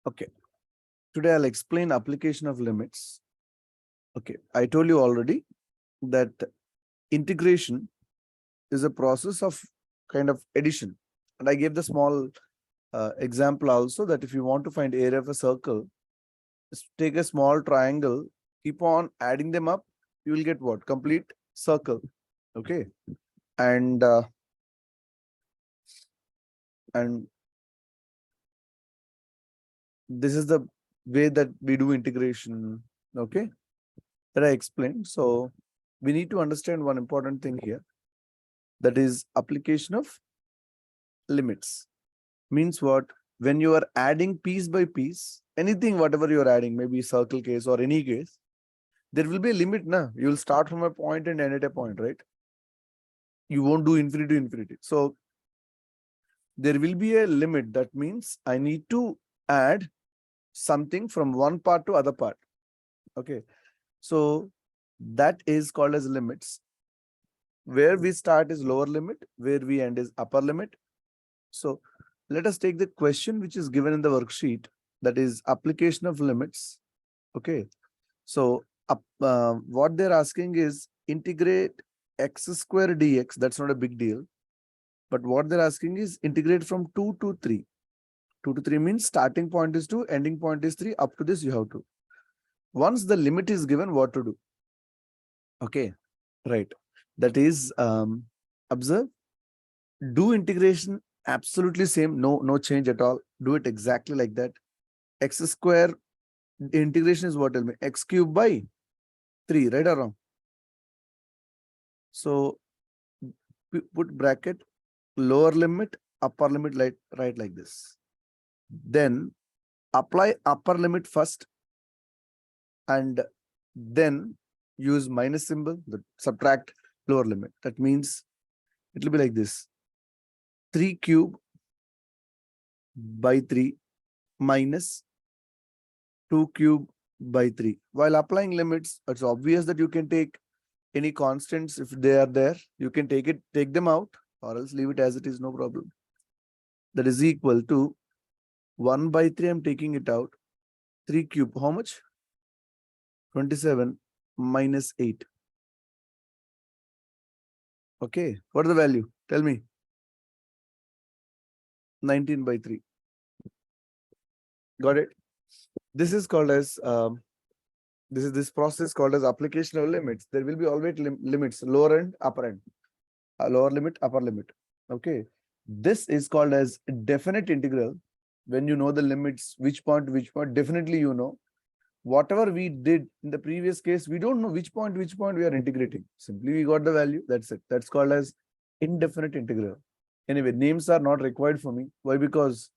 Okay, today I'll explain application of limits. Okay, I told you already that integration is a process of kind of addition. And I gave the small example also that if you want to find area of a circle, just take a small triangle, keep on adding them up, you will get what? Complete circle. Okay. And this is the way that we do integration. Okay, that I explained. So we need to understand one important thing here, that is application of limits. Means what? When you are adding piece by piece, anything, whatever you are adding, maybe circle case or any case, there will be a limit. You will start from a point and end at a point, right? You won't do infinity to infinity. So there will be a limit. That means I need to add something from one part to other part. Okay, so that is called as limits. Where we start is lower limit, where we end is upper limit. So let us take the question which is given in the worksheet, that is application of limits. Okay, so what they're asking is integrate x square dx. That's not a big deal. But what they're asking is integrate from 2 to 3. 2 to 3 means starting point is 2, ending point is 3. Up to this you have to. Once the limit is given, what to do? Okay, right. That is, observe, do integration absolutely same, no change at all. Do it exactly like that. X square integration is what? Tell me. X cube by 3, right or wrong? So put bracket, lower limit, upper limit, right like this. Then apply upper limit first, and then use minus symbol, the subtract lower limit. That means it will be like this: 3 cube by 3 minus 2 cube by 3. While applying limits, it's obvious that you can take any constants. If they are there, you can take them out, or else leave it as it is, no problem. That is equal to 1 by 3. I'm taking it out. 3 cube, how much? 27 minus 8. Okay, what is the value? Tell me. 19 by 3. Got it? This is called as this process called as application of limits. There will be always limits, lower and upper end, lower limit, upper limit. Okay, this is called as definite integral. When you know the limits, which point to which point, definitely you know. Whatever we did in the previous case, we don't know which point we are integrating. Simply we got the value. That's it. That's called as indefinite integral. Anyway, names are not required for me. Why? Because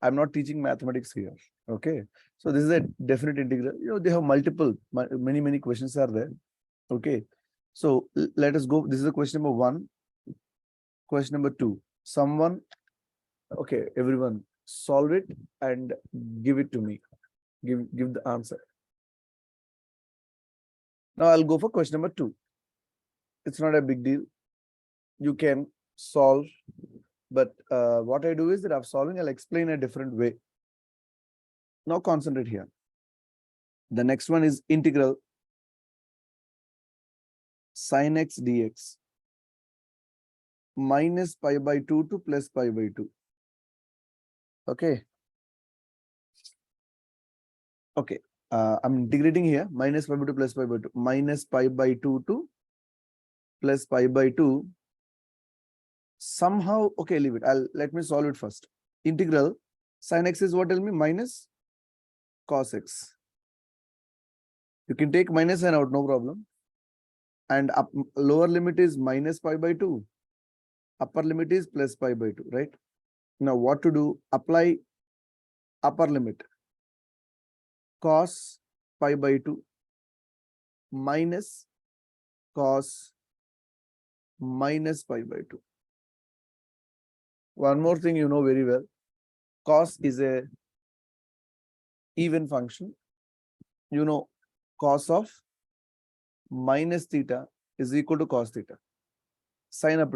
I'm not teaching mathematics here. Okay, so this is a definite integral. You know, they have many questions are there. Okay, so let us go. This is the question number 1. Question number 2. Someone, okay, everyone solve it and give it to me. Give the answer. Now I'll go for question number 2. It's not a big deal. You can solve, but what I do is that after solving, I'll explain a different way. Now concentrate here. The next one is integral sin x dx minus pi by 2 to plus pi by 2. Okay. Okay. I'm integrating here. Minus pi by 2 plus pi by 2. Minus pi by 2 to plus pi by 2. Somehow, okay, leave it. Let me solve it first. Integral sin x is what? Tell me. Minus cos x. You can take minus sign out, no problem. And lower limit is minus pi by 2. Upper limit is plus pi by 2, right? Now what to do? Apply upper limit. Cos pi by 2 minus cos minus pi by 2. One more thing you know very well. Cos is a even function. You know, cos of minus theta is equal to cos theta. Sign up,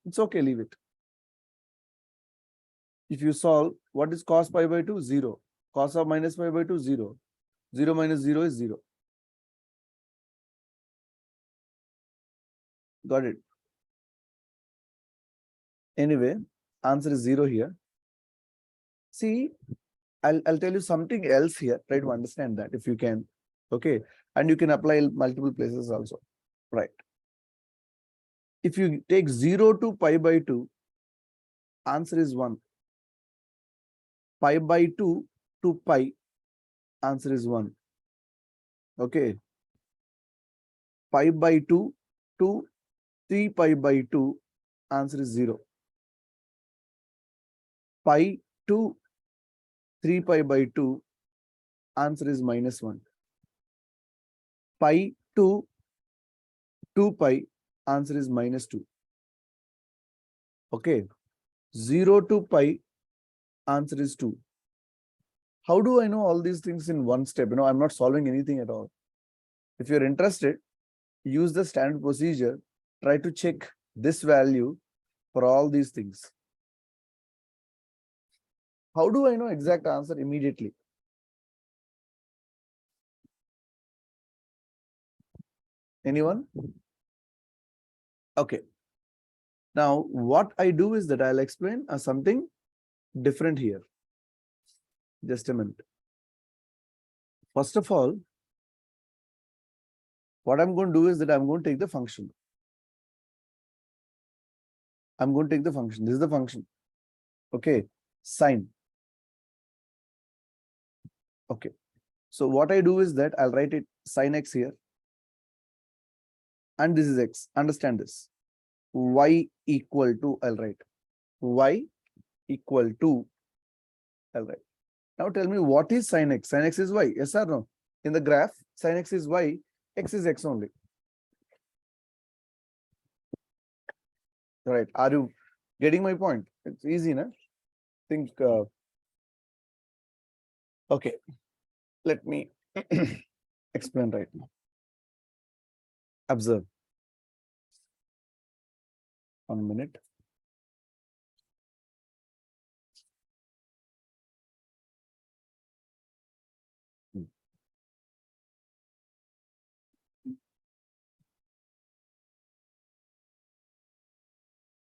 it's okay, leave it. If you solve, what is cos pi by 2? 0. Cos of minus pi by 2, 0. 0 minus 0 is 0. Got it? Anyway, answer is 0 here. See, I'll tell you something else here. Try to understand that if you can. Okay. And you can apply multiple places also. Right. If you take 0 to pi by 2, answer is 1. Pi by 2 to pi, answer is 1. Okay. Pi by 2 to 3 pi by 2, answer is 0. Pi to 3 pi by 2, answer is minus 1. Pi to 2 pi, answer is minus 2. Okay. 0 to pi, answer is 2. How do I know all these things in one step? I'm not solving anything at all. If you're interested, use the standard procedure. Try to check this value for all these things. How do I know exact answer immediately? Anyone? Okay. Now, what I do is that I'll explain something different here. Just a minute. First of all, what I'm going to do is that I'm going to take the function. I'm going to take the function. This is the function. Okay. Sine. Okay. So what I do is that I'll write it sine x here. And this is x. Understand this. Y equal to, I'll write. Y equal to, I'll write. Now tell me what is sine x? Sine x is y. Yes or no? In the graph, sine x is y. X is x only. Right. Are you getting my point? It's easy, na? Think. Okay. Let me explain right now. Observe. 1 minute.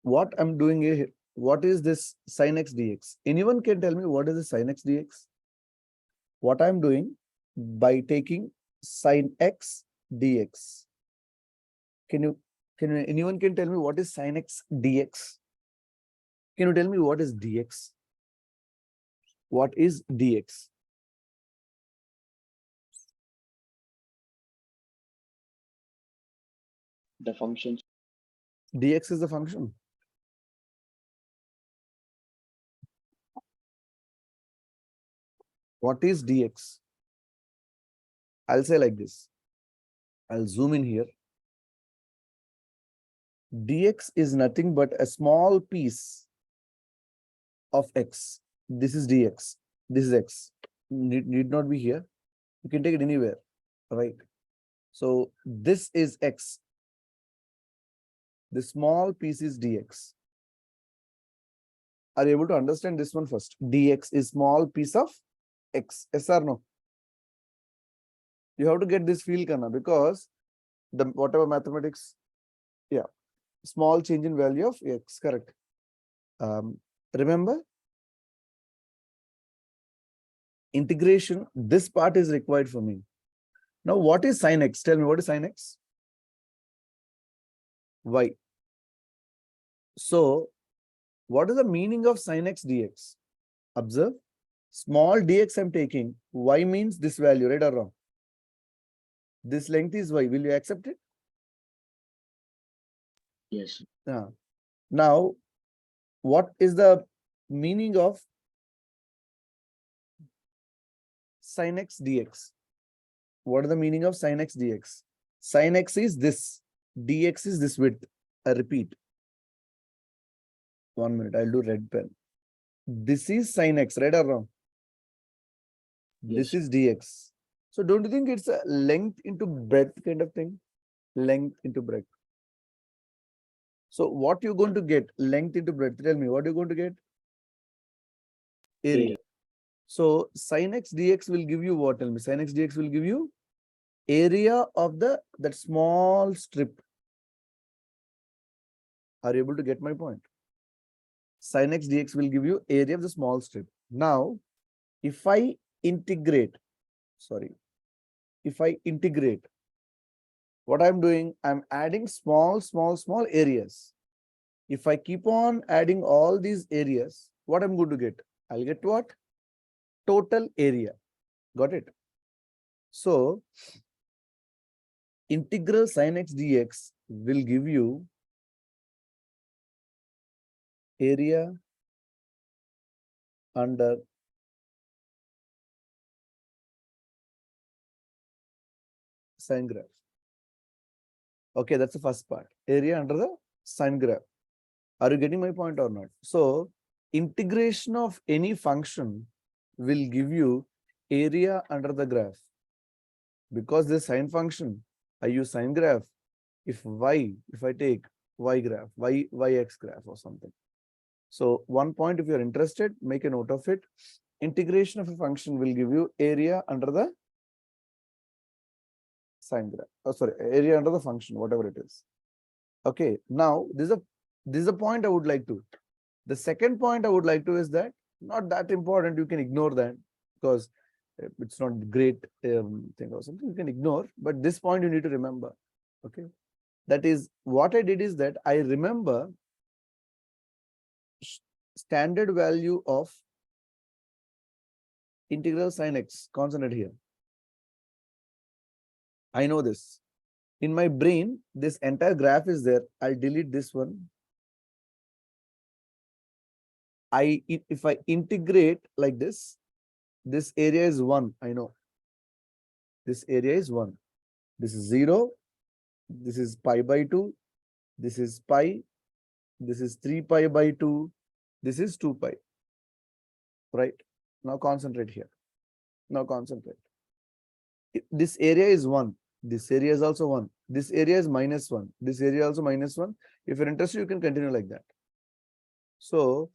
What I'm doing here, what is this sin x dx? Anyone can tell me what is the sin x dx? What I'm doing by taking sin x dx. Anyone can tell me what is sin x dx? Can you tell me what is dx? What is dx? The function. Dx is the function. What is dx? I'll say like this. I'll zoom in here. Dx is nothing but a small piece of x. This is dx. This is x. Need not be here. You can take it anywhere, right? So this is x. The small piece is dx. Are you able to understand this one first? Dx is small piece of x. Yes or no? You have to get this feel, Kana, because the whatever mathematics, yeah, small change in value of x, correct. Remember, integration, this part is required for me. Now, what is sin x? Tell me, what is sin x? Y. So, what is the meaning of sin x dx? Observe, small dx I'm taking, y means this value, right or wrong? This length is y. Will you accept it? Yes. Now, what is the meaning of sin x dx? What is the meaning of sin x dx? Sin x is this, dx is this width. I repeat. 1 minute, I'll do red pen. This is sin x, right or wrong? This Yes. is dx. So don't you think it's a length into breadth kind of thing? Length into breadth. So what you're going to get? Length into breadth. Tell me, what you're going to get? Area. So sin x dx will give you what? Tell me. Sin x dx will give you area of that small strip. Are you able to get my point? Sin x dx will give you area of the small strip. Now, if I integrate, what I'm doing, I'm adding small areas. If I keep on adding all these areas, what I'm going to get? I'll get what? Total area. Got it? So, integral sin x dx will give you area under sine graph. Okay, that's the first part. Area under the sine graph. Are you getting my point or not? So, integration of any function will give you area under the graph. Because this sine function, I use sine graph. If I take y graph, yx graph or something. So one point, if you're interested, make a note of it. Integration of a function will give you area under the sine graph. Oh, sorry, area under the function, whatever it is. Okay, now this is a point I would like to. The second point I would like to is that not that important. You can ignore that because it's not great thing or something. You can ignore, but this point you need to remember. Okay, that is what I did is that I remember standard value of integral sin x constant here. I know this. In my brain, this entire graph is there. I'll delete this one. If I integrate like this area is 1. I know. This area is 1. This is 0. This is pi by 2. This is pi. This is 3 pi by 2. This is 2 pi. Right? Now concentrate here. Now concentrate. This area is 1. This area is also 1. This area is -1. This area also -1. If you're interested, you can continue like that. So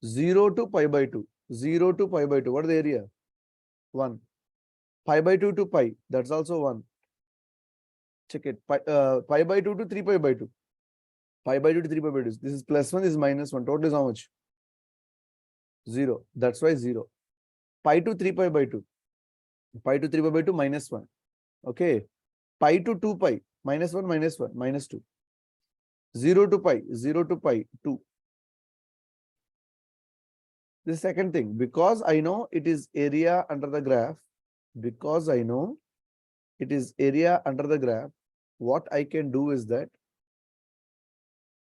0 to pi by 2. 0 to pi by 2. What is the area? 1. Pi by 2 to pi. That's also 1. Check it. Pi by 2 to 3 pi by 2. Pi by 2 to 3 pi by 2. This is +1, this is -1. Total is how much? 0. That's why 0. Pi to 3 pi by 2. Pi to 3 pi by 2 -1. Okay. Pi to 2 pi. -1, -1, -2. 0 to pi. 0 to pi. 2. The second thing, because I know it is area under the graph, because I know it is area under the graph, what I can do is that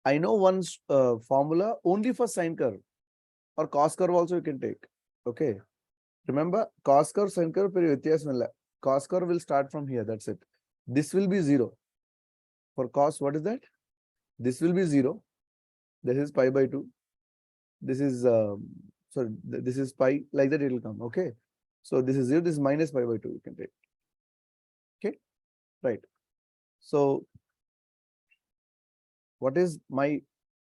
I know one formula only for sine curve or cos curve also you can take. Okay. Remember, cos curve, sine curve, cos curve will start from here. That's it. This will be 0. For cos, what is that? This will be 0. This is pi by 2. This is this is pi, like that it will come. Okay. So this is 0, this is minus pi by 2, you can take. Okay, right. So what is my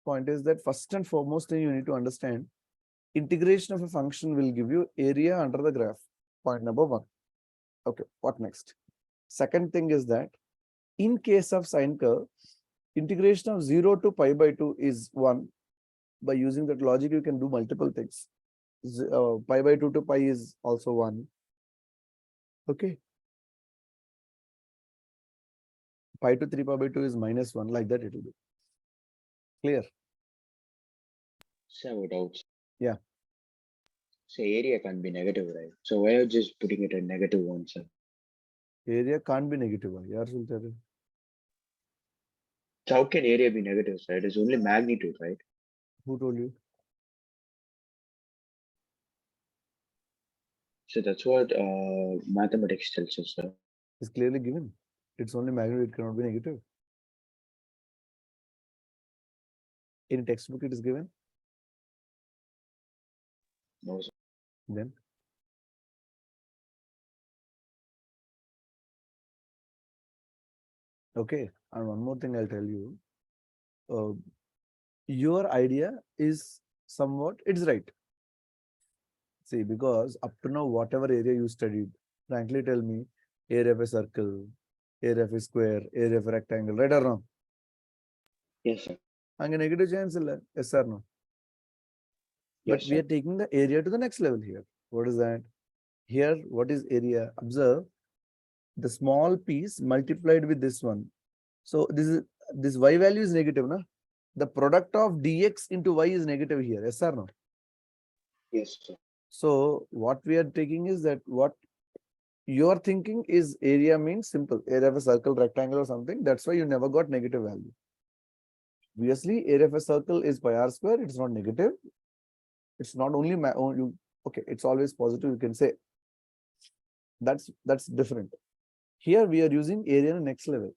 point is that first and foremost thing you need to understand, integration of a function will give you area under the graph. Point number 1. Okay, what next? Second thing is that in case of sine curve, integration of 0 to pi by 2 is 1. By using that logic, you can do multiple things. Pi by 2 to pi is also 1. Okay. Pi to 3 pi by 2 is -1. Like that it will be. Clear? So doubts. Yeah. So area can't be negative, right? So why are you just putting it at -1, sir? Area can't be negative. Yaar, So how can area be negative, sir? It is only magnitude, right? who told you? So that's what mathematics tells us, sir. It's clearly given. It's only magnitude, it cannot be negative. In textbook, it is given. No, sir. Then okay, and one more thing I'll tell you. Your idea is somewhat, it's right. See, because up to now, whatever area you studied, frankly tell me, area of a circle, area of a square, area of a rectangle, right or wrong? Yes, sir. And a negative chance, yes or no? But Yes, we sir. are taking the area to the next level here. What is that? Here, what is area? Observe the small piece multiplied with this one. So this y value is negative, na? The product of dx into y is negative here. Yes or no? Yes, sir. So what we are taking is that what you are thinking is area means simple area of a circle, rectangle, or something. That's why you never got negative value. Obviously, area of a circle is pi r square. It's not negative. It's not only okay. It's always positive. You can say that's different. Here we are using area in the next level.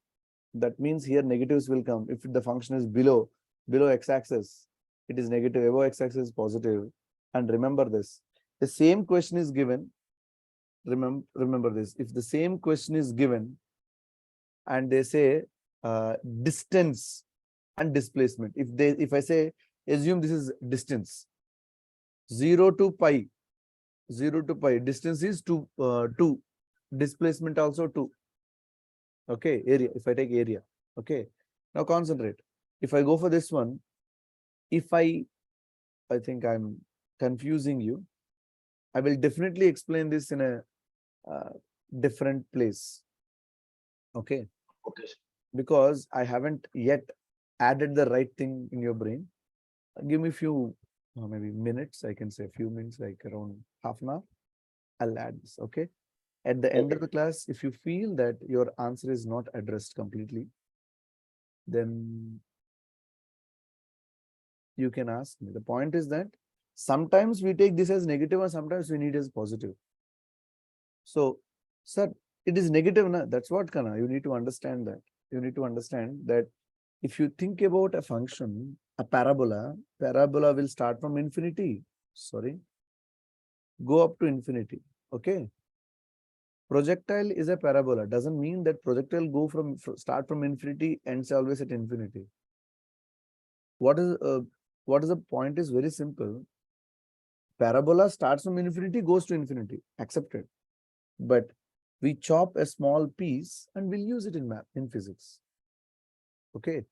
That means here negatives will come. If the function is below x-axis, it is negative. Above x-axis is positive. And remember this. The same question is given. Remember this. If the same question is given and they say distance and displacement. If I say assume this is distance 0 to pi, distance is 2, displacement also 2. Okay, area. If I take area, okay. Now concentrate. If I go for this one, if I think I'm confusing you. I will definitely explain this in a different place. Okay. Okay, sir. Because I haven't yet added the right thing in your brain. Give me a few, maybe minutes. I can say a few minutes, like around half an hour. I'll add this. Okay. At the end of the class, if you feel that your answer is not addressed completely, then you can ask me. The point is that sometimes we take this as negative and sometimes we need as positive. So, sir, it is negative. Na? That's what, Kana. You need to understand that. You need to understand that if you think about a function, a parabola will start from infinity. Sorry. Go up to infinity. Okay. Projectile is a parabola. Doesn't mean that projectile go from start from infinity and always at infinity. What is the point is very simple. Parabola starts from infinity, goes to infinity. Accepted. But we chop a small piece and we'll use it in math, in physics. Okay.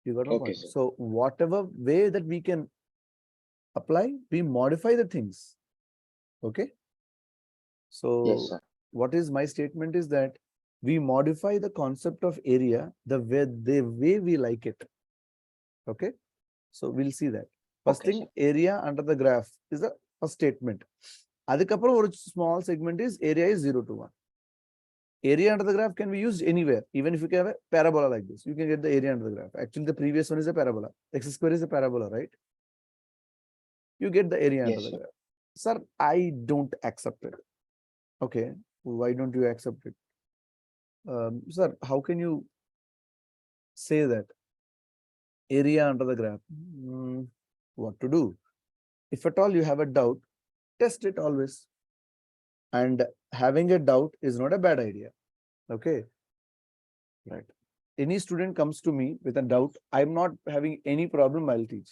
You got my point. Sir. So whatever way that we can apply, we modify the things. Okay. So Yes, sir. what is my statement is that we modify the concept of area the way we like it. Okay. So we'll see that. First thing, Sir. area under the graph is the first statement. Adhikapra or small segment is area is 0 to 1. Area under the graph can be used anywhere. Even if you have a parabola like this, you can get the area under the graph. Actually, the previous one is a parabola. X square is a parabola, right? You get the area under the graph. Sir, I don't accept it. Okay, why don't you accept it? Sir, how can you say that? Area under the graph. What to do? If at all you have a doubt, test it always. And having a doubt is not a bad idea. Okay. Right. Any student comes to me with a doubt, I'm not having any problem, I'll teach.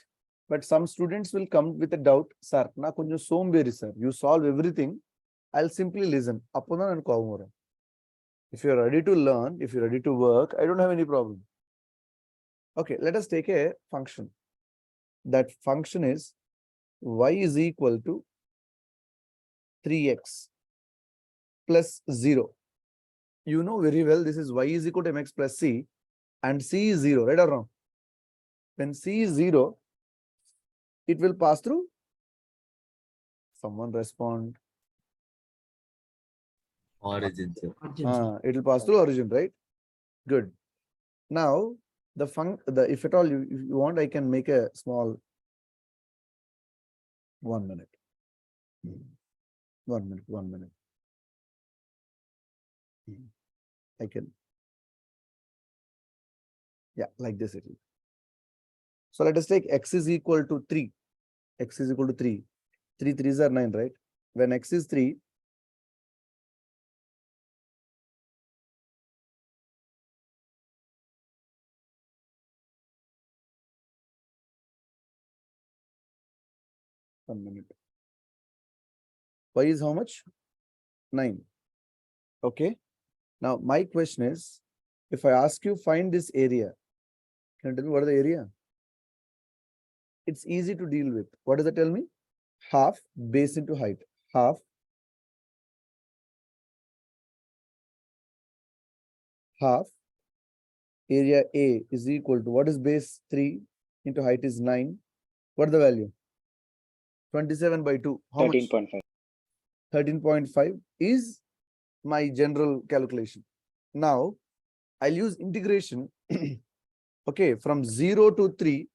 But some students will come with a doubt, sir, na konja somberi sir, you solve everything, I'll simply listen. If you're ready to learn, if you're ready to work, I don't have any problem. Okay, let us take a function. That function is y is equal to 3x plus 0. You know very well this is y is equal to mx plus c and c is 0, right or wrong? When c is 0, it will pass through. Someone respond. Origin, sir. It will pass through origin, right? Good. Now, if at all if you want, I can make a small 1 minute. 1 minute, 1 minute. I can. Yeah, like this it will. So let us take x is equal to 3. X is equal to 3. 3 3s are 9, right? When x is 3, one minute. Y is how much? 9. Okay. Now my question is, if I ask you find this area, can you tell me what is the area? It's easy to deal with. What does it tell me? Half base into height. Half area A is equal to, what is base? 3 into height is 9. What is the value? 27 by 2. How much? 13.5. 13.5 is my general calculation. Now I'll use integration. Okay, from 0 to 3,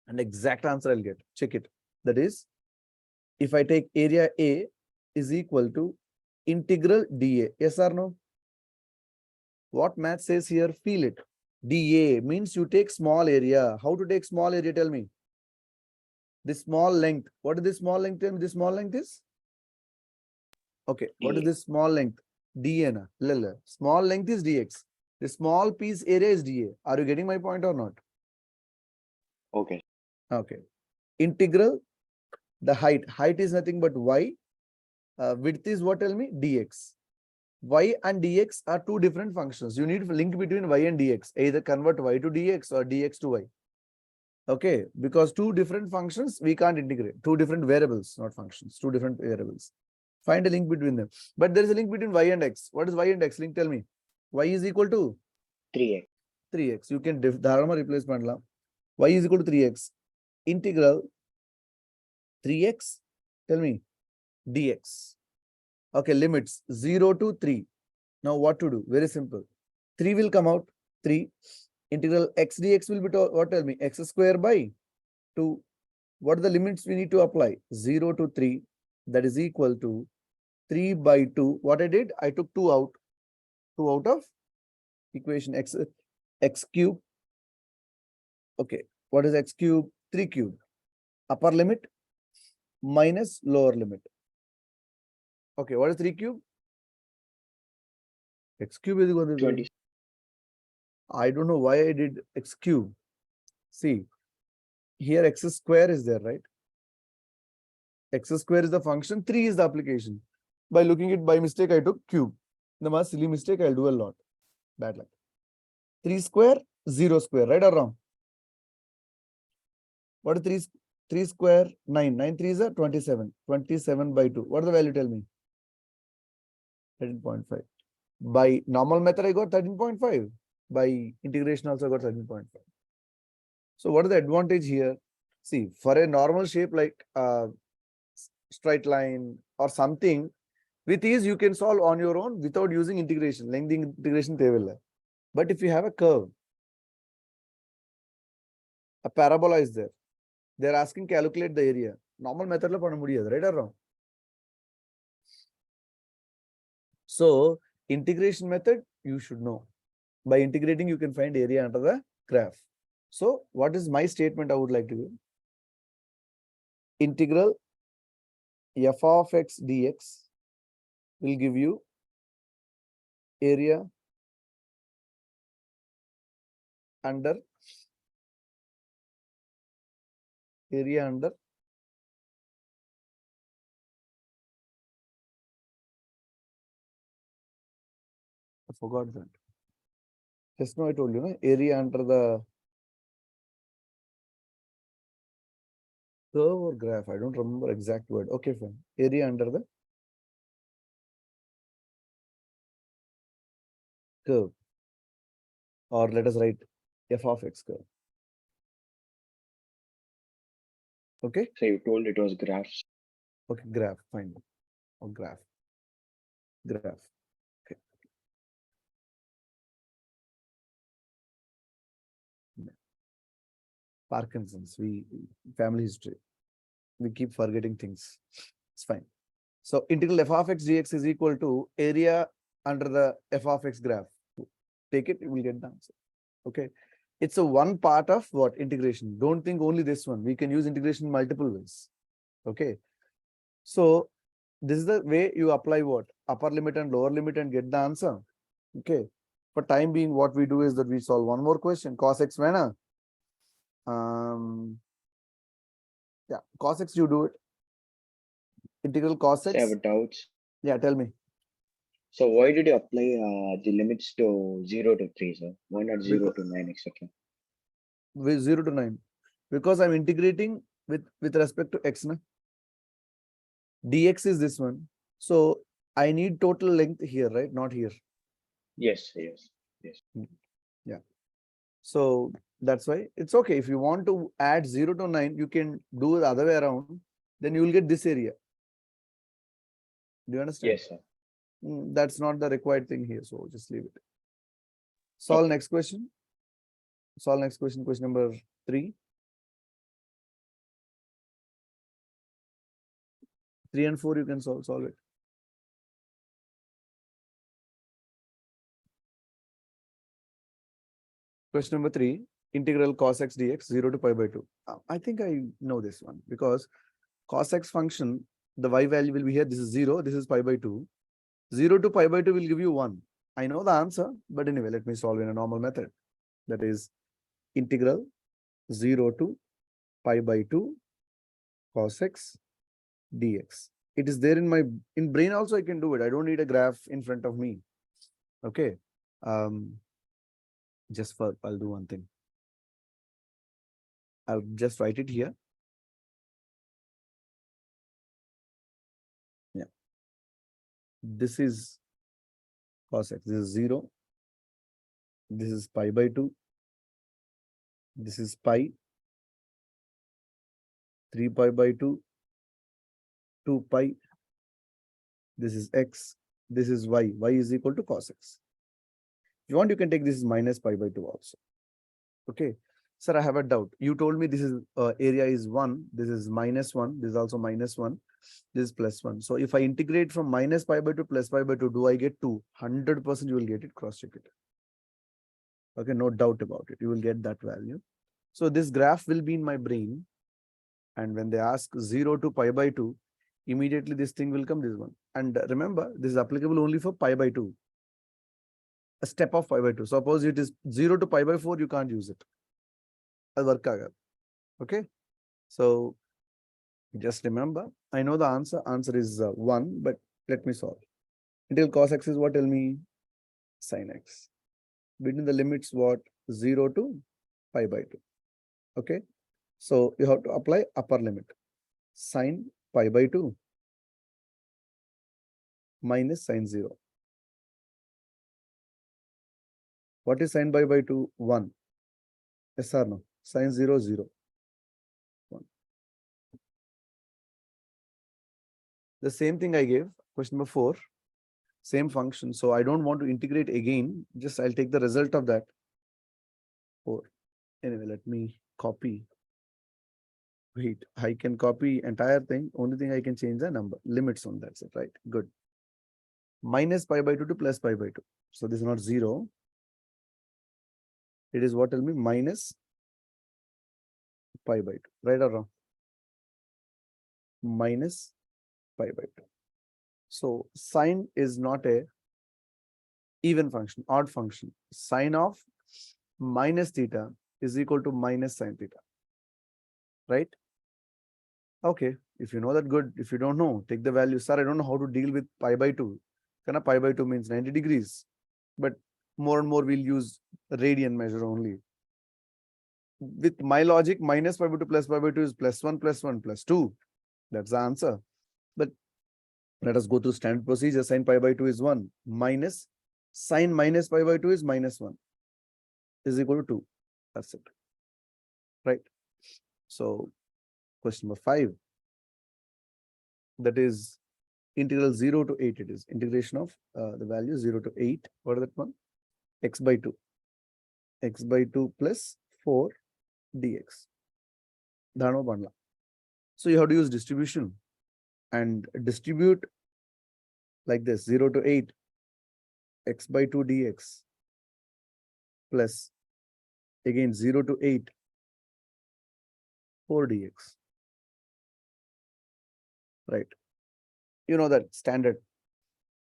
and exact answer I'll get. Check it. That is, if I take area A is equal to integral dA. Yes or no? What math says here? Feel it. dA means you take small area. How to take small area? Tell me. This small length. What is this small length? Tell me. This small length is? Okay. What is dA. this small length? dA. Na? Lala. Small length is dx. The small piece area is dA. Are you getting my point or not? Okay. Okay. Integral, the height. Height is nothing but y. Width is what? Tell me. Dx. Y and dx are two different functions. You need a link between y and dx. Either convert y to dx or dx to y. Okay. Because two different functions, we can't integrate. Two different variables, not functions. Two different variables. Find a link between them. But there is a link between y and x. What is y and x? Link, tell me. Y is equal to 3x. 3x. You can dharma replace panla. Y is equal to 3x. Integral 3x. Tell me. Dx. Okay, limits 0 to 3. Now what to do? Very simple. 3 will come out. 3. Integral x dx will be what? Tell me. X square by 2. What are the limits we need to apply? 0 to 3. That is equal to 3 by 2. What I did? I took 2 out. 2 out of equation x cube. Okay. What is x cube? 3 cube. Upper limit minus lower limit. Okay. What is 3 cube? X cube is equal to 20. I don't know why I did x cube. See, here x square is there, right? X square is the function, 3 is the application. By looking it by mistake, I took cube. The most silly mistake I'll do a lot. Bad luck. 3 square, 0 square, right or wrong? What is 3 square? 9. 9 3 is a 27. 27 by 2. What is the value? Tell me. 13.5. By normal method, I got 13.5. By integration also, I got 13.5. So what is the advantage here? See, for a normal shape like straight line or something, with ease you can solve on your own without using integration. Length integration table. But if you have a curve, a parabola is there. They're asking calculate the area. Normal method la panna mudiyadhu, right or wrong? So integration method you should know. By integrating, you can find area under the graph. So what is my statement I would like to do? Integral f of x dx will give you area under I forgot that. Just now I told you, no? Area under the curve or graph. I don't remember exact word. Okay, fine. Area under the curve. Or let us write f of x curve. Okay? So you told it was graphs. Okay, graph. Fine. Or graph. Graph. Okay. Parkinson's. Family history. We keep forgetting things. It's fine. So integral f of x dx is equal to area under the f of x graph. Take it, you will get the answer. Okay. It's a one part of what? Integration. Don't think only this one. We can use integration in multiple ways. Okay. So this is the way you apply what? Upper limit and lower limit and get the answer. Okay. For time being, what we do is that we solve one more question. Cos x vena. Yeah, cos x you do it. Integral cos So I have x. a doubt. Yeah, tell me. So why did you apply the limits to 0 to 3, sir? Why not 0 Because to 9, etc.? with 0 to 9. Because I'm integrating with respect to x. Na? Dx is this one. So I need total length here, right? Not here. Yes, yes, yes. Yeah. So that's why it's okay. If you want to add 0 to 9, you can do the other way around. Then you will get this area. Do you understand? Yes, sir. That's not the required thing here. So just leave it. Solve Okay. next question. Solve next question. Question number 3. 3 and 4 you can solve it. Question number 3. Integral cos x dx 0 to pi by 2. I think I know this one because cos x function, the y value will be here. This is 0. This is pi by 2. 0 to pi by 2 will give you 1. I know the answer, but anyway, let me solve in a normal method. That is integral 0 to pi by 2 cos x dx. It is there in brain also. I can do it. I don't need a graph in front of me. Okay. I'll do one thing. I'll just write it here. Yeah. This is cos x. This is 0. This is pi by 2. This is pi. 3 pi by 2. 2 pi. This is x. This is y. Y is equal to cos x. If you want, you can take this is minus pi by 2 also. Okay. Sir, I have a doubt. You told me this is area is 1. This is minus 1. This is also minus 1. This is plus 1. So if I integrate from minus pi by 2 plus pi by 2, do I get 2? 100% you will get it. Cross check it. Okay, no doubt about it. You will get that value. So this graph will be in my brain. And when they ask 0 to pi by 2, immediately this thing will come, this one. And remember, this is applicable only for pi by 2. A step of pi by 2. Suppose it is 0 to pi by 4, you can't use it. Okay. So just remember, I know the answer. Answer is 1, but let me solve. Integral cos x is what? Tell me. Sin x. Between the limits what? 0 to pi by 2. Okay. So you have to apply upper limit. Sin pi by 2 minus sin 0. What is sin pi by 2? 1. Yes or no? Sin 0, 0. 1. The same thing I gave. Question number 4. Same function. So I don't want to integrate again. Just I'll take the result of that. 4. Anyway, let me copy. Wait, I can copy entire thing. Only thing I can change the number. Limits on that's it, right? Good. Minus pi by 2 to plus pi by 2. So this is not 0. It is what? Tell me. Minus pi by 2. Right or wrong? Minus pi by 2. So sine is not a even function, odd function. Sine of minus theta is equal to minus sine theta. Right? Okay. If you know that, good. If you don't know, take the value. Sir, I don't know how to deal with pi by 2. Kana pi by 2 means 90 degrees. But more and more we'll use radian measure only. With my logic, minus pi by 2 plus pi by 2 is plus 1 plus 1 plus 2. That's the answer. But let us go through standard procedure. Sin pi by 2 is 1. Minus sin minus pi by 2 is minus 1. Is equal to 2. That's it. Right? So question number 5. That is integral 0 to 8. It is integration of the value 0 to 8. What is that one? X by 2. X by 2 plus 4 dx. So you have to use distribution and distribute like this 0 to 8 x by 2 dx plus again 0 to 8 4 dx. Right. You know that standard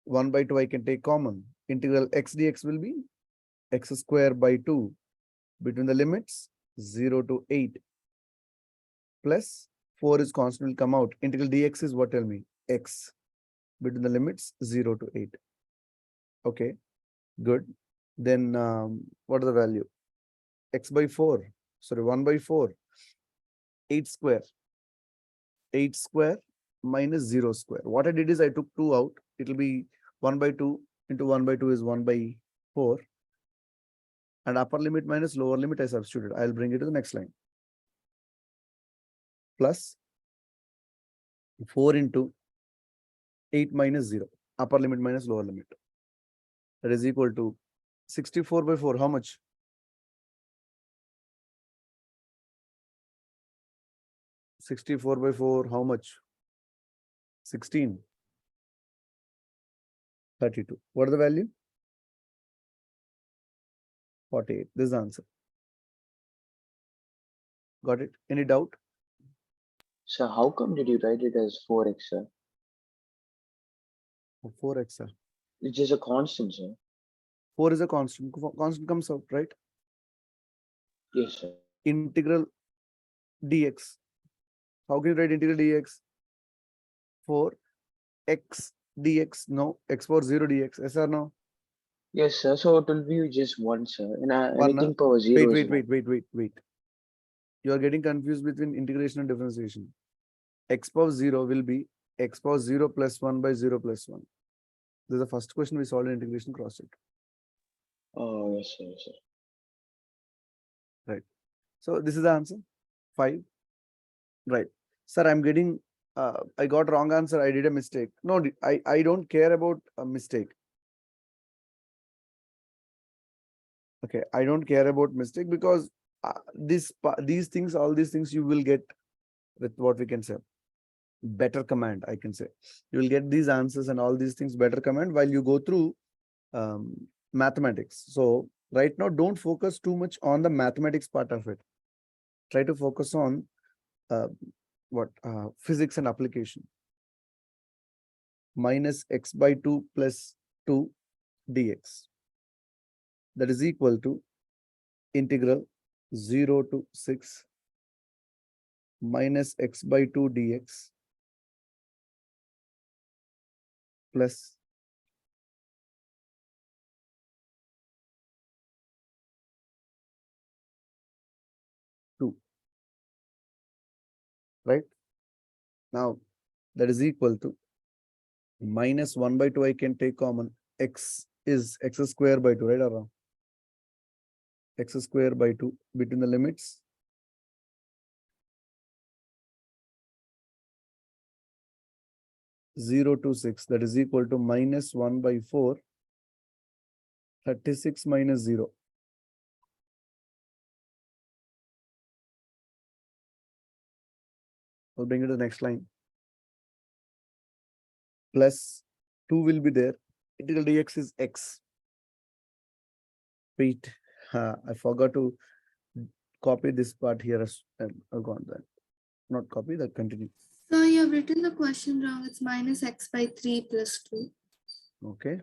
1 by 2 I can take common. Integral x dx will be x square by 2 between the limits 0 to 8 plus 4 is constant will come out. Integral dx is what? Tell me. x between the limits 0 to 8. Okay, good. Then what is the value? X by 4, sorry, 1 by 4, 8 square. 8 square minus 0 square. What I did is I took 2 out. It will be 1 by 2 into 1 by 2 is 1 by 4. And upper limit minus lower limit I substituted. I'll bring it to the next line. Plus 4 into 8 minus 0. Upper limit minus lower limit. That is equal to 64 by 4. How much? 64 by 4. How much? 16. 32. What is the value? 48. This is the answer. Got it? Any doubt? So how come did you write it as 4x, sir? 4x, sir. It's just a constant, sir. 4 is a constant. Constant comes out, right? Yes, sir. Integral dx. How can you write integral dx? 4x dx. No. X power 0 dx. Yes or no? Yes, sir. So it will be just 1, sir. And One, anything power 0 is wait. You are getting confused between integration and differentiation. X power 0 will be x power 0 plus 1 by 0 plus 1. This is the first question we solved in integration cross check. Oh, yes, sir. Yes, sir. Right. So this is the answer. 5. Right. Sir, I'm getting, I got wrong answer. I did a mistake. No, I don't care about a mistake. Okay. I don't care about mistake because these things, all these things you will get with what we can say. Better command, I can say. You will get these answers and all these things better command while you go through mathematics. So right now, don't focus too much on the mathematics part of it. Try to focus on physics and application. Minus x by 2 plus 2 dx. That is equal to integral 0 to 6 minus x by 2 dx plus right? Now that is equal to minus 1 by 2. I can take common. X is x square by 2, right or wrong? X square by 2 between the limits 0 to 6. That is equal to minus 1 by 4. 36 minus 0. I'll bring it to the next line. Plus 2 will be there. Integral dx is x. Wait, I forgot to copy this part here. I'll go on that. Not copy, that continue. So you have written the question wrong. It's minus x by 3 plus 2. Okay.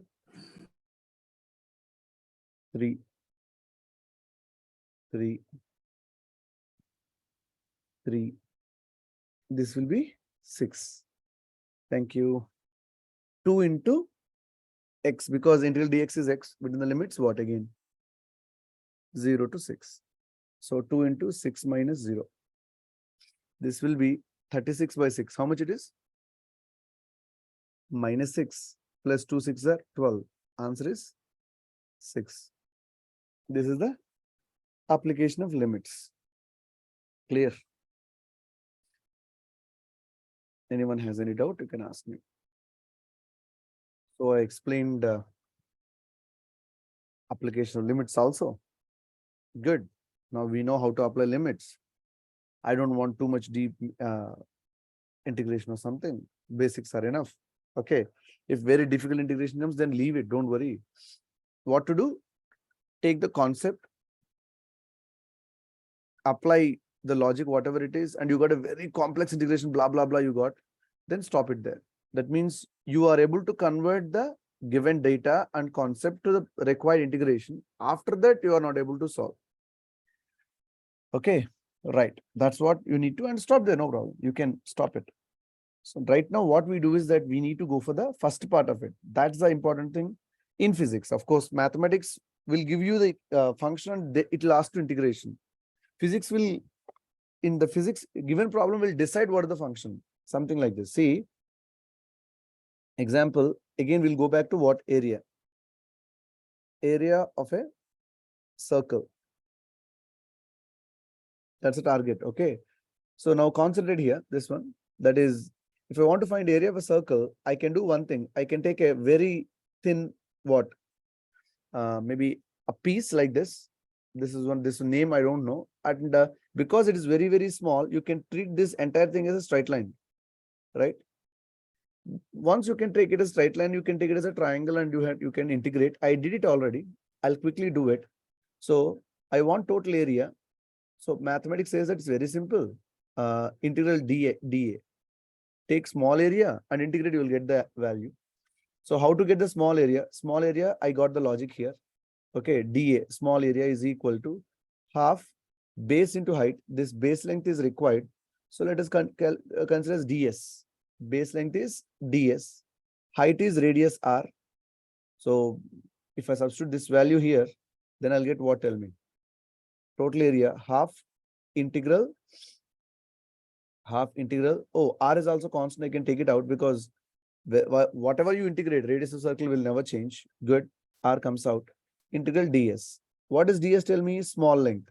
3. This will be 6. Thank you. 2 into x, because integral dx is x within the limits what again? 0 to 6. So 2 into 6 minus 0. This will be 36 by 6. How much it is? Minus 6 plus 2 6 are 12. Answer is 6. This is the application of limits. Clear? Anyone has any doubt, you can ask me. So I explained application of limits also. Good. Now we know how to apply limits. I don't want too much deep integration or something. Basics are enough. Okay. If very difficult integration comes, then leave it. Don't worry. What to do? Take the concept, apply the logic, whatever it is, and you got a very complex integration, blah, blah, blah, you got, then stop it there. That means you are able to convert the given data and concept to the required integration. After that, you are not able to solve. Okay, right. That's what you need to, and stop there, no problem. You can stop it. So right now, what we do is that we need to go for the first part of it. That's the important thing in physics. Of course, mathematics will give you the function and it will ask to integration. Physics will, in the physics, given problem will decide what is the function. Something like this. See, example, again, we'll go back to what area? Area of a circle. That's a target, okay? So now concentrate here, this one. That is, if I want to find area of a circle, I can do one thing. I can take a very thin, what? Maybe a piece like this. This is one, this name I don't know. And because it is very, very small, you can treat this entire thing as a straight line, right? Once you can take it as a straight line, you can take it as a triangle and you can integrate. I did it already. I'll quickly do it. So I want total area. So mathematics says that it's very simple. Integral dA. Take small area and integrate, you will get the value. So how to get the small area? Small area, I got the logic here. Okay, dA, small area is equal to half base into height. This base length is required. So let us consider as ds. Base length is ds. Height is radius r. So if I substitute this value here, then I'll get what? Tell me. Total area, half integral. Oh, r is also constant. I can take it out because whatever you integrate, radius of circle will never change. Good. R comes out. Integral ds. What does ds tell me? Small length.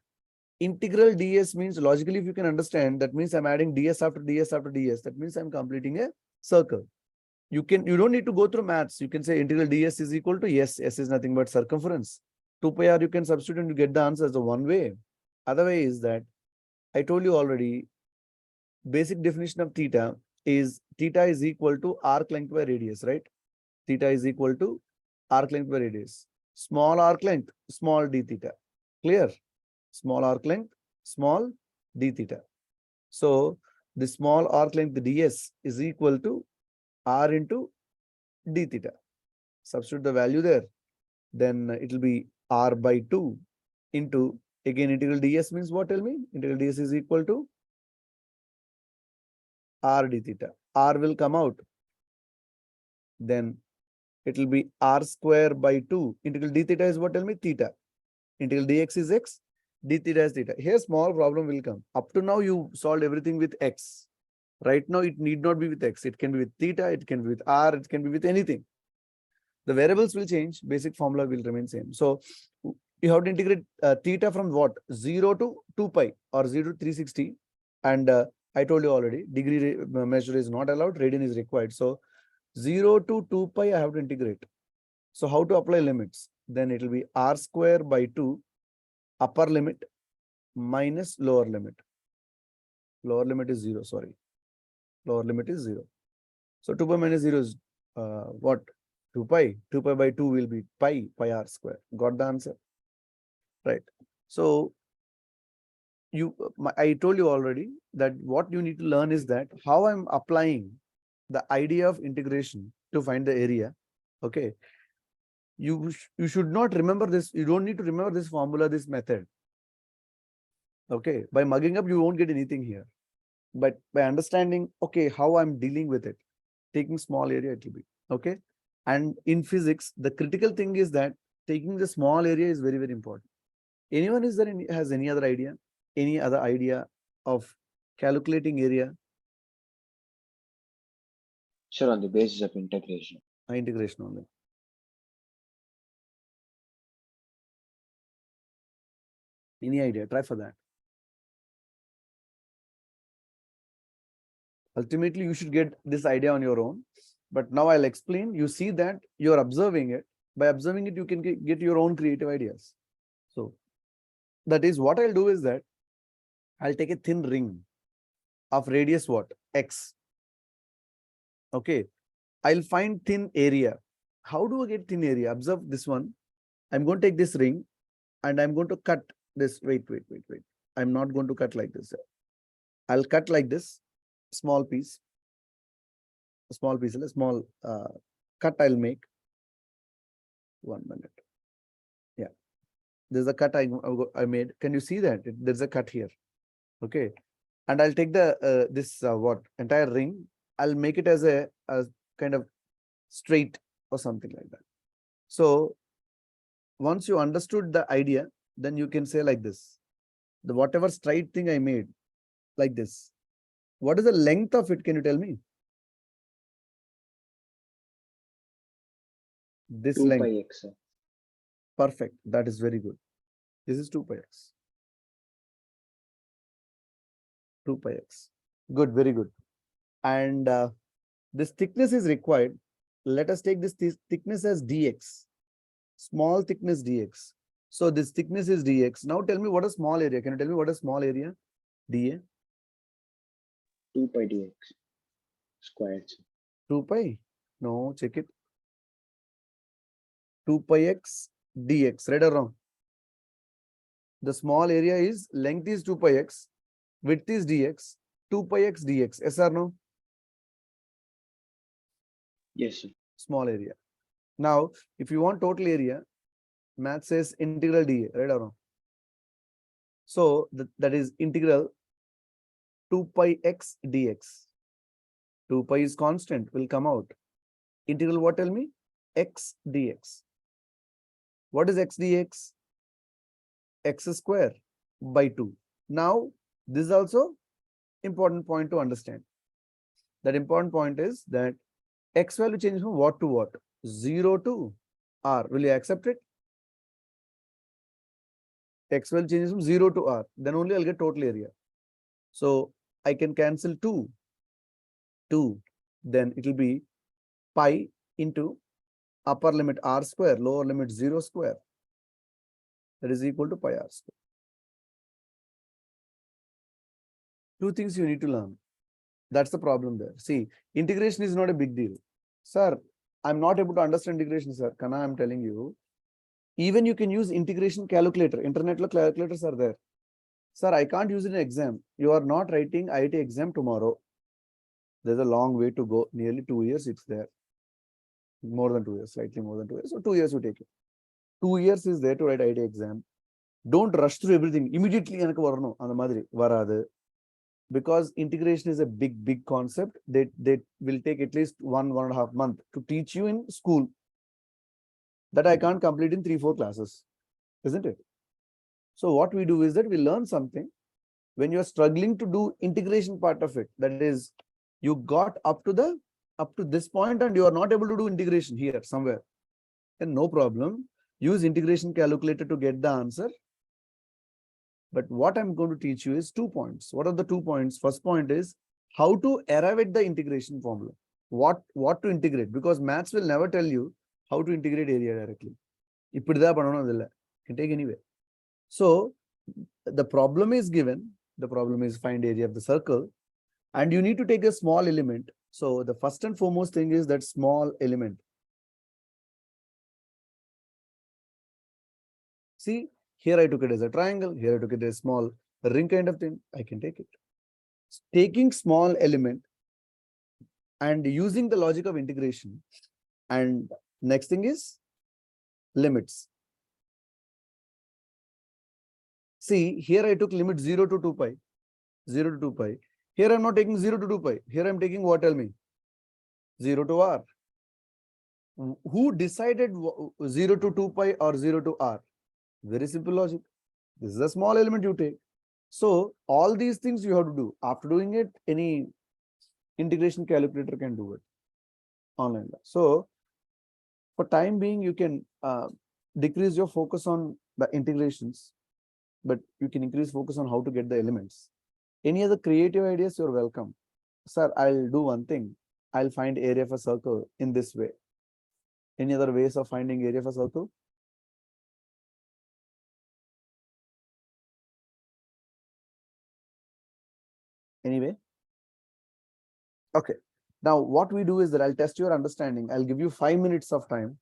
Integral ds means, logically, if you can understand, that means I'm adding ds after ds after ds. That means I'm completing a circle. You don't need to go through maths. You can say integral ds is equal to s. S is nothing but circumference. 2 pi r you can substitute and you get the answer as the one way. Other way is that I told you already, basic definition of theta is equal to arc length by radius, right? Theta is equal to arc length by radius. Small arc length, small d theta. Clear? Small arc length, small d theta. So the small arc length ds is equal to r into d theta. Substitute the value there. Then it will be r by 2 into, again, integral ds means what? Tell me. Integral ds is equal to r d theta. R will come out. Then it will be r square by 2. Integral d theta is what? Tell me. Theta. Integral dx is x. D theta is theta. Here small problem will come. Up to now you solved everything with x. Right now it need not be with x. It can be with theta. It can be with r. It can be with anything. The variables will change. Basic formula will remain same. So you have to integrate theta from what? 0 to 2 pi or 0 to 360. And I told you already, degree measure is not allowed. Radian is required. So 0 to 2 pi I have to integrate. So how to apply limits? Then it will be r square by 2 upper limit minus lower limit. Lower limit is 0, sorry. Lower limit is 0. So 2 pi minus 0 is what? 2 pi. 2 pi by 2 will be pi r square. Got the answer? Right. So I told you already that what you need to learn is that how I'm applying the idea of integration to find the area. Okay. You should not remember this. You don't need to remember this formula, this method. Okay. By mugging up, you won't get anything here. But by understanding, okay, how I'm dealing with it, taking small area, it will be. Okay. And in physics, the critical thing is that taking the small area is very, very important. Anyone has any other idea? Any other idea of calculating area? Sure, on the basis of integration. Integration only. Any idea? Try for that. Ultimately, you should get this idea on your own. But now I'll explain. You see that you're observing it. By observing it, you can get your own creative ideas. So that is what I'll do is that I'll take a thin ring of radius what? X. Okay. I'll find thin area. How do I get thin area? Observe this one. I'm going to take this ring and I'm going to cut this. Wait. I'm not going to cut like this. I'll cut like this. Small piece. A small cut I'll make. 1 minute. Yeah. There's a cut I made. Can you see that? There's a cut here. Okay. And I'll take the this entire ring I'll make it as a kind of straight or something like that. So once you understood the idea, then you can say like this. The whatever straight thing I made like this. What is the length of it? Can you tell me? This 2 length. pi x, sir. Perfect. That is very good. This is 2 pi x. 2 pi x. Good, very good. And this thickness is required. Let us take this thickness as dx. Small thickness dx. So this thickness is dx. Now tell me what is small area. Can you tell me what is small area? dA. 2 pi dx squared, sir. 2 pi. No, check it. 2 pi x dx. Right or wrong? The small area is length is 2 pi x. Width is dx. 2 pi x dx. Yes or no? Yes, sir. Small area. Now, if you want total area, math says integral dA, right or wrong? So that is integral 2 pi x dx. 2 pi is constant, will come out. Integral what, tell me? X dx. What is x dx? X square by 2. Now, this is also important point to understand. That important point is that x value changes from what to what? 0 to r. Will you accept it? X value changes from 0 to r. Then only I'll get total area. So I can cancel 2. Then it will be pi into upper limit r square, lower limit 0 square. That is equal to pi r square. Two things you need to learn. That's the problem there. See, integration is not a big deal. Sir, I'm not able to understand integration, sir. Kana, I'm telling you. Even you can use integration calculator. Internet calculators are there. Sir, I can't use it in exam. You are not writing IIT exam tomorrow. There's a long way to go. Nearly 2 years it's there. More than 2 years, slightly more than 2 years. So 2 years you take it. 2 years is there to write IIT exam. Don't rush through everything. Immediately, because integration is a big concept. They will take at least 1.5 months to teach you in school. That I can't complete in 3-4 classes, isn't it? So what we do is that we learn something. When you are struggling to do integration part of it, that is, you got up to this point and you are not able to do integration here somewhere, then no problem. Use integration calculator to get the answer. But what I'm going to teach you is 2 points. What are the 2 points? First point is how to arrive at the integration formula. What to integrate, because maths will never tell you how to integrate area directly. You can take anywhere. So the problem is given. The problem is find area of the circle, and you need to take a small element. So the first and foremost thing is that small element. See, here I took it as a triangle. Here I took it as a small ring kind of thing. I can take it. Taking small element and using the logic of integration. And next thing is limits. See, here I took limit 0 to 2 pi. 0 to 2 pi. Here I'm not taking 0 to 2 pi. Here I'm taking what, tell me? 0 to r. Who decided 0 to 2 pi or 0 to r? Very simple logic. This is a small element you take. So all these things you have to do. After doing it, any integration calculator can do it online. So for time being, you can decrease your focus on the integrations, but you can increase focus on how to get the elements. Any other creative ideas, you're welcome. Sir, I'll do one thing. I'll find area of a circle in this way. Any other ways of finding area of a circle? Anyway. Okay. Now what we do is that I'll test your understanding. I'll give you 5 minutes of time.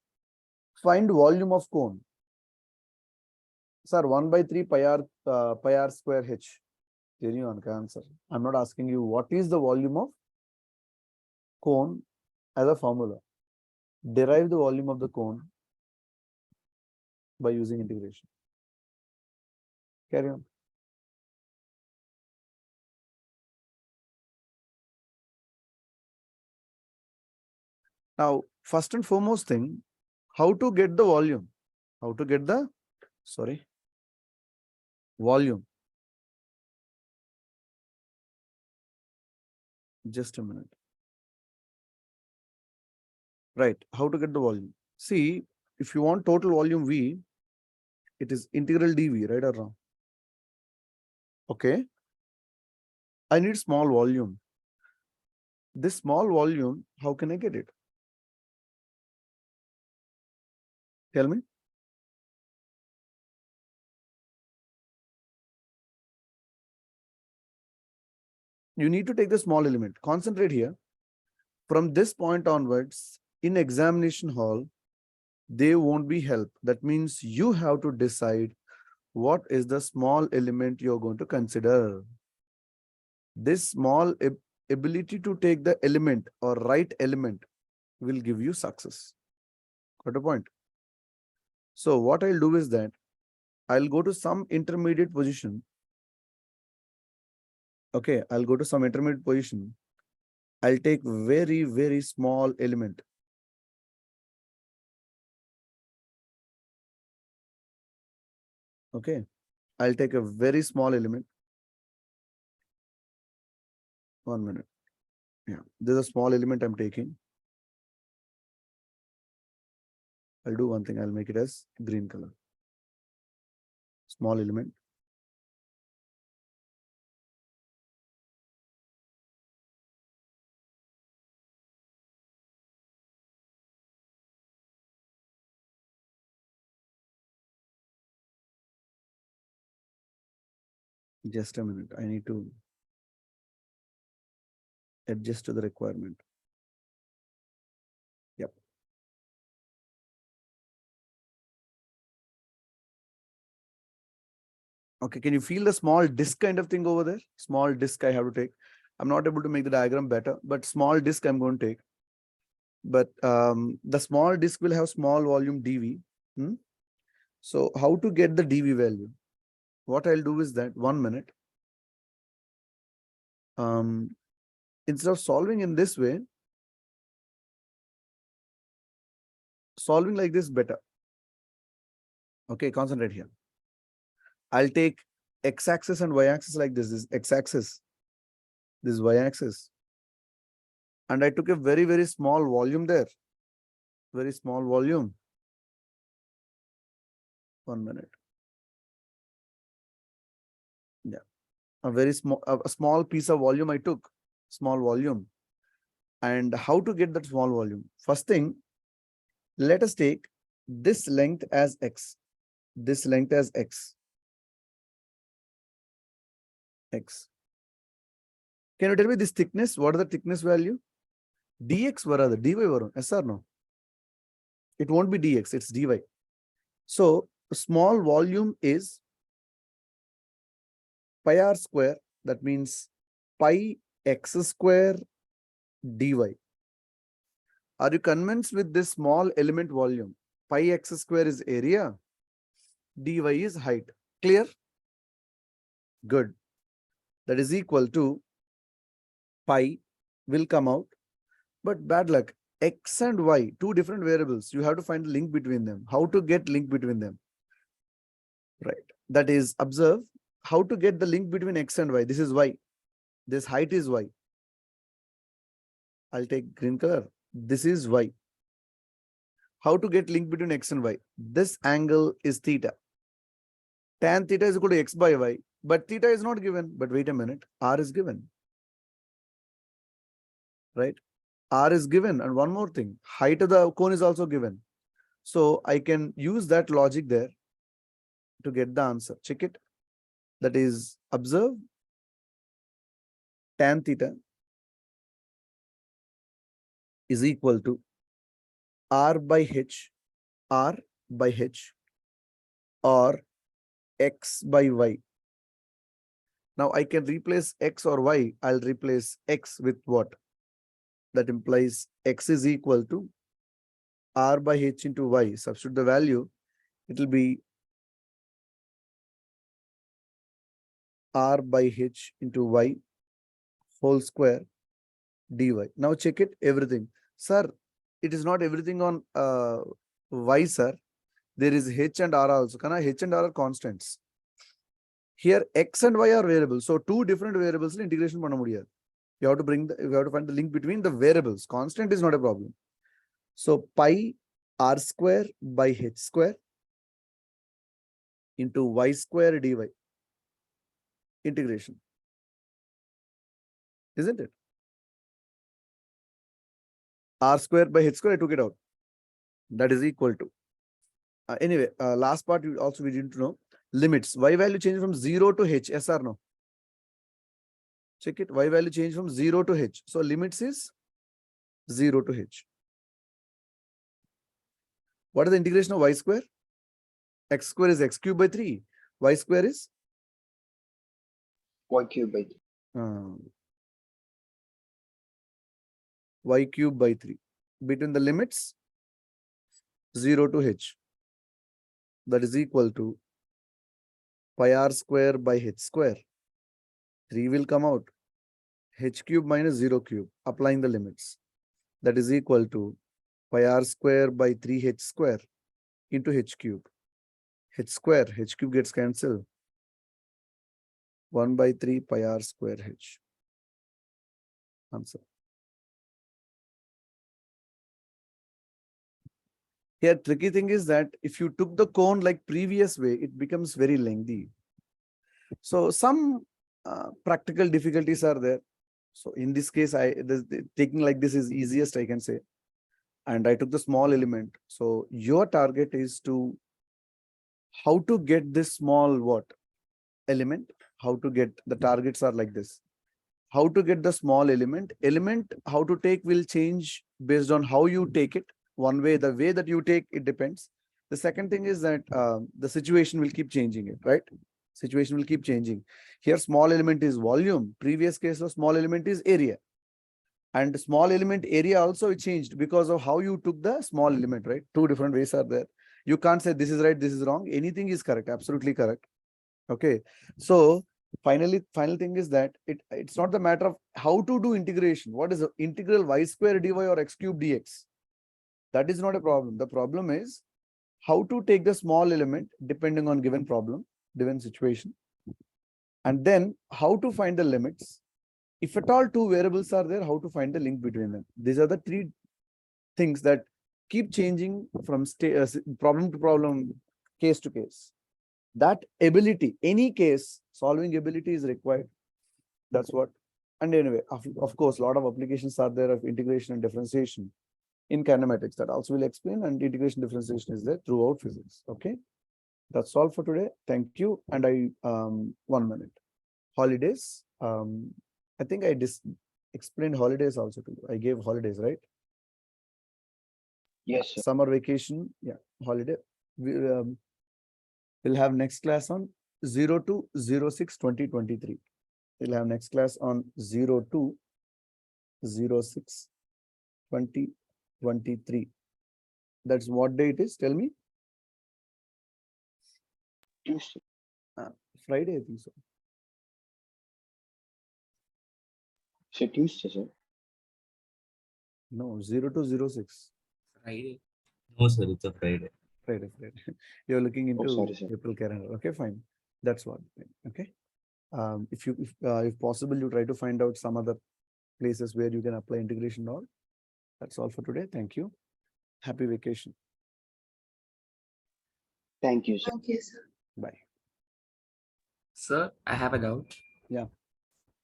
Find volume of cone. Sir, 1/3 pi r square h. Genuine answer. I'm not asking you what is the volume of cone as a formula. Derive the volume of the cone by using integration. Carry on. Now, first and foremost thing, how to get the volume? How to get the, volume? Just a minute. Right, how to get the volume? See, if you want total volume V, it is integral dV, right or wrong? Okay. I need small volume. This small volume, how can I get it? Tell me. You need to take the small element. Concentrate here. From this point onwards, in examination hall, they won't be help. That means you have to decide what is the small element you're going to consider. This small ability to take the element or right element will give you success. Got a point? So what I'll do is that I'll go to some intermediate position. Okay, I'll go to some intermediate position. I'll take very, very small element. Okay, I'll take a very small element. 1 minute. Yeah, there's a small element I'm taking. I'll do one thing. I'll make it as green color. Small element. Just a minute. I need to adjust to the requirement. Yep. Okay, can you feel the small disc kind of thing over there? Small disc I have to take. I'm not able to make the diagram better, but small disc I'm going to take. But the small disc will have small volume dV. So how to get the dV value? What I'll do is that 1 minute. Instead of solving in this way, solving like this better. Okay, concentrate here. I'll take x-axis and y-axis like this. This is x-axis. This is y-axis. And I took a very, very small volume there. Very small volume. 1 minute. Yeah. A small piece of volume I took. Small volume. And how to get that small volume? First thing, let us take this length as x. This length as x. X. Can you tell me this thickness? What is the thickness value? dx varada, dy varum. Yes or no? It won't be dx, it's dy. So small volume is pi r square. That means pi x square dy. Are you convinced with this small element volume? Pi x square is area, dy is height. Clear? Good. That is equal to pi will come out. But bad luck. X and y, two different variables. You have to find the link between them. How to get link between them? Right. That is, observe how to get the link between x and y. This is y. This height is y. I'll take green color. This is y. How to get link between x and y? This angle is theta. Tan theta is equal to x by y. But theta is not given. But wait a minute. R is given. Right? R is given. And one more thing. Height of the cone is also given. So I can use that logic there to get the answer. Check it. That is, observe tan theta is equal to R by H, R by H, or X by Y. Now I can replace X or Y. I'll replace X with what? That implies X is equal to R by H into Y. Substitute the value. It will be R by H into Y whole square dy. Now check it, everything. Sir, it is not everything on y, sir. There is h and r also. Kana h and r are constants. Here x and y are variables. So two different variables integration panna mudiyadhu. You have to find the link between the variables. Constant is not a problem. So pi r square by h square into y square dy. Integration. Isn't it? R square by h square, I took it out. That is equal to. Anyway, last part we need to know. Limits. Y value change from 0 to h. Yes or no? Check it. Y value change from 0 to h. So limits is 0 to h. What is the integration of y square? X square is x cube by 3. Y square is? Y cube by 3. Y cube by 3. Between the limits 0 to h. That is equal to pi r square by h square. 3 will come out. H cube minus 0 cube. Applying the limits. That is equal to pi r square by 3h square into h cube. H square, h cube gets cancelled. 1 by 3 pi r square h. Answer. Here, tricky thing is that if you took the cone like previous way, it becomes very lengthy. So some practical difficulties are there. So in this case, taking like this is easiest, I can say. And I took the small element. So your target is to how to get this small what element, how to get the targets are like this. How to get the small element, how to take will change based on how you take it. One way, the way that you take it depends. The second thing is that the situation will keep changing it, right? Situation will keep changing. Here, small element is volume. Previous case of small element is area. And small element area also changed because of how you took the small element, right? Two different ways are there. You can't say this is right, this is wrong. Anything is correct, absolutely correct. Okay. So final thing is that it's not the matter of how to do integration. What is the integral y square dy or x cube dx? That is not a problem. The problem is how to take the small element depending on given problem, given situation. And then how to find the limits. If at all two variables are there, how to find the link between them. These are the three things that keep changing from problem to problem, case to case. That ability, any case, solving ability is required. That's what. And anyway, of course, a lot of applications are there of integration and differentiation in kinematics that also will explain, and integration differentiation is there throughout physics. Okay. That's all for today. Thank you. And 1 minute. Holidays. I think I explained holidays also to you. I gave holidays, right? Yes, sir. Summer vacation. Yeah. Holiday. We'll have next class on 02/06/2023. We'll have next class on 02/06/2023. That's what day it is? Tell me. Tuesday. Friday, I think so. So Tuesday, sir. No, 02/06. Friday. No, sir, it's a Friday. Friday. You're looking into sorry, sir. April calendar. Okay, fine. That's what. Okay. If possible, you try to find out some other places where you can apply integration and all. That's all for today. Thank you. Happy vacation. Thank you, sir. Okay, sir. Bye. Sir, I have a doubt. Yeah.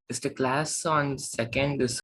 Is the class on 2nd is